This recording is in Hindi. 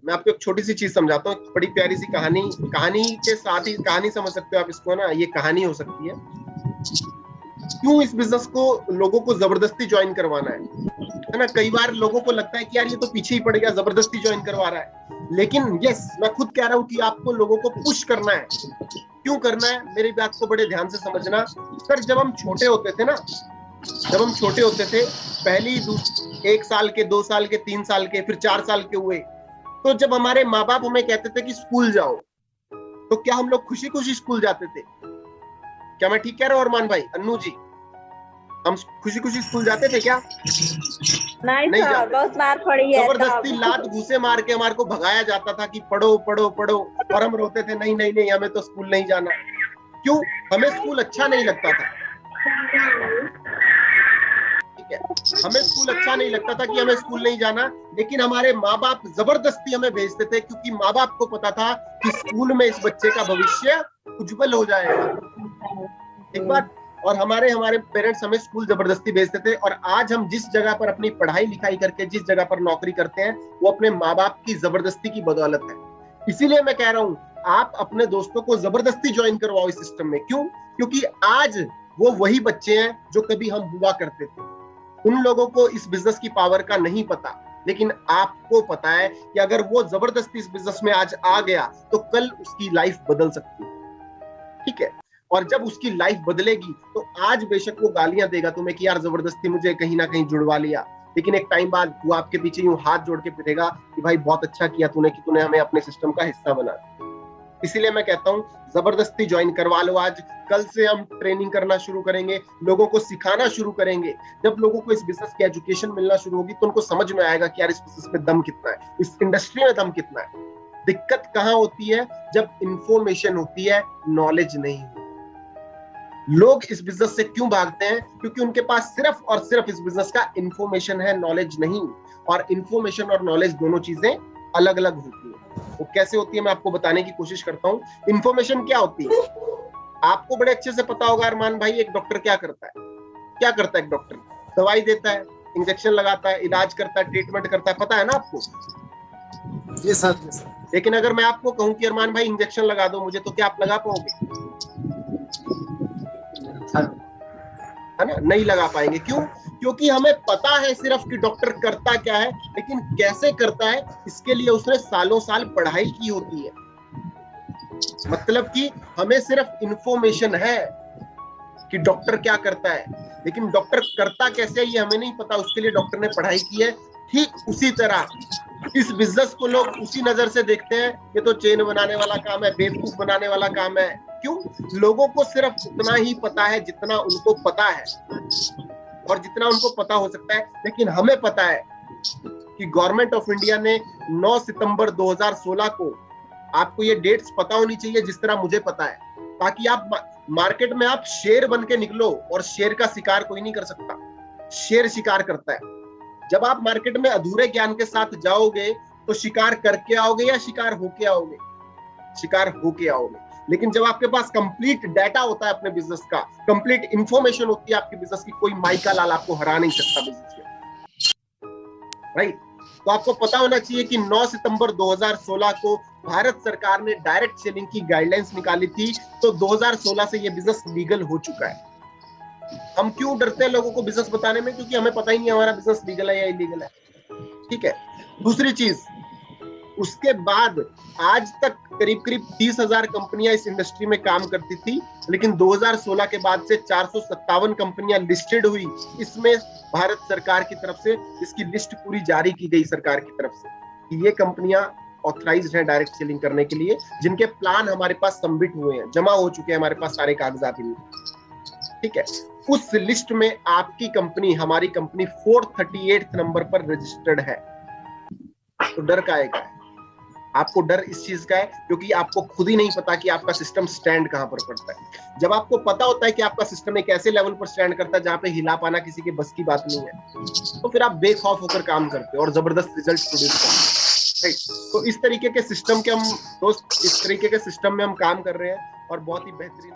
मैं आपको एक छोटी सी चीज समझाता हूँ, बड़ी प्यारी सी कहानी, कहानी के साथ ही कहानी समझ सकते हो आप इसको ना, ये कहानी हो सकती है। क्यों इस बिजनेस को लोगों को जबरदस्ती ज्वाइन करवाना है ना। कई बार लोगों को लगता है कि यार ये तो पीछे ही पड़ गया, जबरदस्ती ज्वाइन करवा रहा है, लेकिन यस मैं खुद कह रहा हूँ कि आपको लोगों को पुश करना है। क्यों करना है, मेरी बात को बड़े ध्यान से समझना। सर जब हम छोटे होते थे ना, जब हम छोटे होते थे, पहली 1 साल के, 2 साल के, 3 साल के, फिर 4 साल के हुए, तो जब हमारे माँ बाप हमें कहते थे कि स्कूल जाओ, तो क्या हम लोग खुशी खुशी स्कूल जाते थे? क्या मैं ठीक कह रहा हूँ अरमान भाई, अन्नू जी? हम खुशी खुशी स्कूल जाते थे क्या? नहीं सर, बहुत मार पड़ी है, जबरदस्ती लात घूसे मार के हमारे को भगाया जाता था कि पढ़ो पढ़ो पढ़ो, और हम रोते थे नहीं नहीं नहीं हमें तो स्कूल नहीं जाना। क्यों? हमें स्कूल अच्छा नहीं लगता था। ठीक है, हमें स्कूल अच्छा नहीं लगता था कि हमें स्कूल नहीं जाना, लेकिन हमारे माँ बाप जबरदस्ती हमें भेजते थे, क्योंकि माँ बाप को पता था कि स्कूल में इस बच्चे का भविष्य उज्जवल हो जाएगा। एक बात, और हमारे पेरेंट्स हमें स्कूल जबरदस्ती भेजते थे, और आज हम जिस जगह पर अपनी पढ़ाई लिखाई करके जिस जगह पर नौकरी करते हैं, वो अपने माँ बाप की जबरदस्ती की बदौलत है। इसीलिए मैं कह रहा हूँ, आप अपने दोस्तों को जबरदस्ती ज्वाइन करवाओ इस सिस्टम में। क्यों? क्योंकि आज वो वही बच्चे हैं जो कभी हम हुआ करते थे। उन लोगों को इस बिजनेस की पावर का नहीं पता, लेकिन आपको पता है कि अगर वो जबरदस्ती इस बिजनेस में आज आ गया, तो कल उसकी लाइफ बदल सकती है। ठीक है, और जब उसकी लाइफ बदलेगी, तो आज बेशक वो गालियां देगा तुम्हें कि यार जबरदस्ती मुझे कहीं ना कहीं जुड़वा लिया, लेकिन एक टाइम बाद वो आपके पीछे यूं हाथ जोड़ के फिरेगा कि भाई बहुत अच्छा किया तूने कि तूने हमें अपने सिस्टम का हिस्सा बना दिया। इसीलिए मैं कहता हूं, जबरदस्ती ज्वाइन करवा लो आज। कल से हम ट्रेनिंग करना शुरू करेंगे, लोगों को सिखाना शुरू करेंगे। जब लोगों को इस बिजनेस की एजुकेशन मिलना शुरू होगी, तो उनको समझ में आएगा कि यार इस बिजनेस में दम कितना है, इस इंडस्ट्री में दम कितना है। दिक्कत कहां होती है? जब इंफॉर्मेशन होती है, नॉलेज नहीं होती। लोग इस बिजनेस से क्यों भागते हैं? क्योंकि उनके पास सिर्फ और सिर्फ इस बिजनेस का इंफॉर्मेशन है, नॉलेज नहीं। और इंफॉर्मेशन और नॉलेज दोनों चीजें अलग अलग होती है। वो कैसे होती है मैं आपको बताने की कोशिश करता हूँ। इंफॉर्मेशन क्या होती है आपको बड़े अच्छे से पता होगा अरमान भाई। एक डॉक्टर क्या करता है? क्या करता है एक डॉक्टर? दवाई देता है, इंजेक्शन लगाता है, इलाज करता है, ट्रीटमेंट करता है, पता है ना आपको? जी सर। लेकिन अगर मैं आपको कहूं कि अरमान भाई इंजेक्शन लगा दो मुझे, तो क्या आप लगा पाओगे? है ना, नहीं लगा पाएंगे। क्यों? क्योंकि हमें पता है सिर्फ कि डॉक्टर करता क्या है, लेकिन कैसे करता है इसके लिए उसने सालों साल पढ़ाई की होती है। मतलब कि हमें सिर्फ इंफॉर्मेशन है कि डॉक्टर क्या करता है, लेकिन डॉक्टर करता कैसे है ये हमें नहीं पता, उसके लिए डॉक्टर ने पढ़ाई की है। ठीक उसी तरह इस बिजनेस को लोग उसी नजर से देखते हैं, ये तो चेन बनाने वाला काम है, बेवकूफ बनाने वाला काम है। क्यों? लोगों को सिर्फ उतना ही पता है जितना उनको पता है, और जितना उनको पता हो सकता है। लेकिन हमें पता है कि गवर्नमेंट ऑफ इंडिया ने 9 सितंबर 2016 को, आपको ये डेट्स पता होनी चाहिए जिस तरह मुझे पता है, ताकि आप मार्केट में आप शेर बन के निकलो। और शेर का शिकार कोई नहीं कर सकता, शेर शिकार करता है। जब आप मार्केट में अधूरे ज्ञान के साथ जाओगे, तो शिकार करके आओगे या शिकार होके आओगे? शिकार होके आओगे। लेकिन जब आपके पास कंप्लीट डाटा होता है अपने बिजनेस का, कंप्लीट इंफॉर्मेशन होती है आपके बिजनेस की, कोई माइका लाल आपको हरा नहीं सकता बिजनेस में, राइट? तो आपको पता होना चाहिए कि 9 सितंबर 2016 को भारत सरकार ने डायरेक्ट सेलिंग की गाइडलाइंस निकाली थी, तो 2016 से ये बिजनेस लीगल हो चुका है। हम क्यों डरते हैं लोगों को बिजनेस बताने में? क्योंकि हमें पता ही नहीं हमारा बिजनेस लीगल है या इलीगल है। ठीक है, दूसरी चीज, उसके बाद आज तक करीब करीब 30,000 कंपनियां इस इंडस्ट्री में काम करती थी, लेकिन 2016 के बाद से 457 कंपनियां लिस्टेड हुई। इसमें भारत सरकार की तरफ से इसकी लिस्ट पूरी जारी की गई सरकार की तरफ से कि ये कंपनियां ऑथराइज्ड हैं डायरेक्ट सेलिंग करने के लिए, जिनके प्लान हमारे पास सबमिट हुए हैं, जमा हो चुके हैं हमारे पास सारे कागजात। ठीक है, उस लिस्ट में आपकी कंपनी, हमारी कंपनी 438 नंबर पर रजिस्टर्ड है। तो डर का है? आपको डर इस चीज का है क्योंकि आपको खुद ही नहीं पता कि आपका सिस्टम स्टैंड कहां पर करता है। जब आपको पता होता है कि आपका सिस्टम एक ऐसे लेवल पर स्टैंड करता है जहां पे हिला पाना किसी के बस की बात नहीं है, तो फिर आप बेखौफ होकर काम करते हो और जबरदस्त रिजल्ट प्रोड्यूस करते हो। तो इस तरीके के सिस्टम के हम दोस्त, इस तरीके के सिस्टम में हम काम कर रहे हैं और बहुत ही बेहतरीन